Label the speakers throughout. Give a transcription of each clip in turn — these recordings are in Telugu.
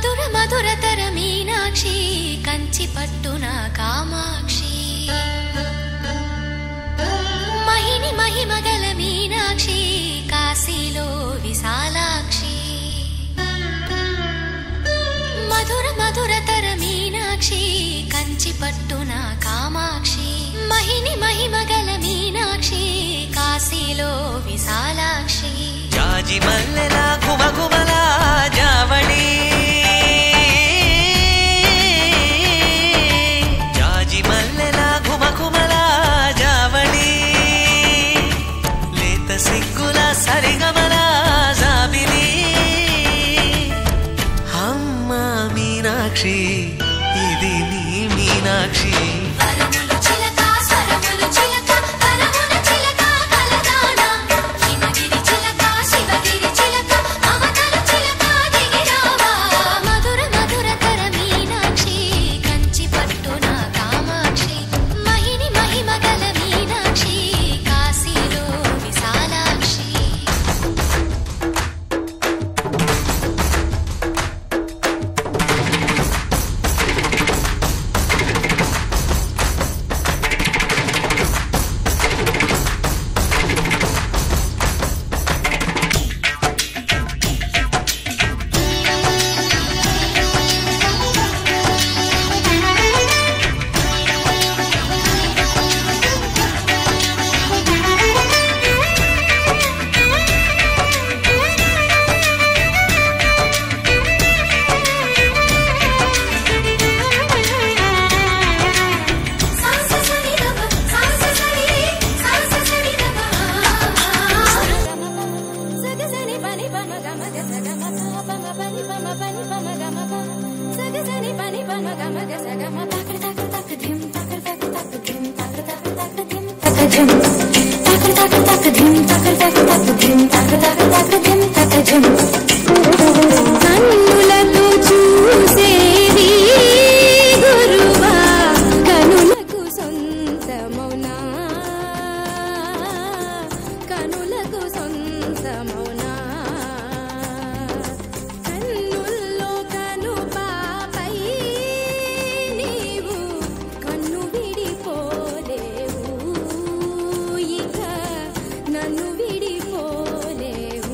Speaker 1: మధుర మధురతర మీనాక్షి కంచి పట్టున కామాక్షి మహిని మహిమగల మీనాక్షి కాశీలో విశాలాక్షి మధుర మధురతర మీనాక్షి కంచి పట్టున కామాక్షి మహిని మహిమగల మీనాక్షి కాశీలో విశాలాక్షి
Speaker 2: జాజి మల్లెలా కుమకుమలా జావళి జాజి మల్లెలా కుమకుమలా జావళి లేత సిగ్గుల సరిగమల జాబిలి అమ్మ మీనాక్షి ఇది నీ మీనాక్షి
Speaker 1: కన్నులతో చూసేది గురువా కనులకు సొంతమౌనా కనులకు సొంతమౌనా కన్నుల్లో కను పాపై నీవు కన్ను విడిపోలేవు ఇక నన్ను విడిపోలేవు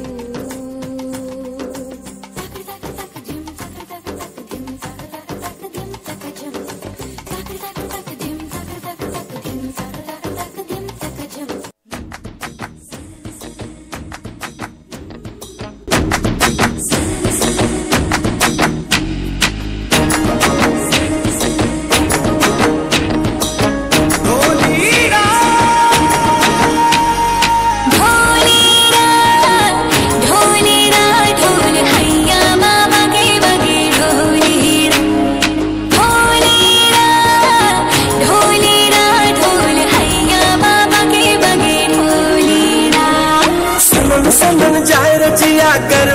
Speaker 3: सनन जाए रचिया कर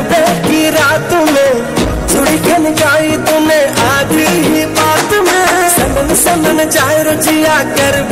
Speaker 3: की रात में धुड़कन गाई तूने आधी ही बात में सनन सनन जाए रचिया कर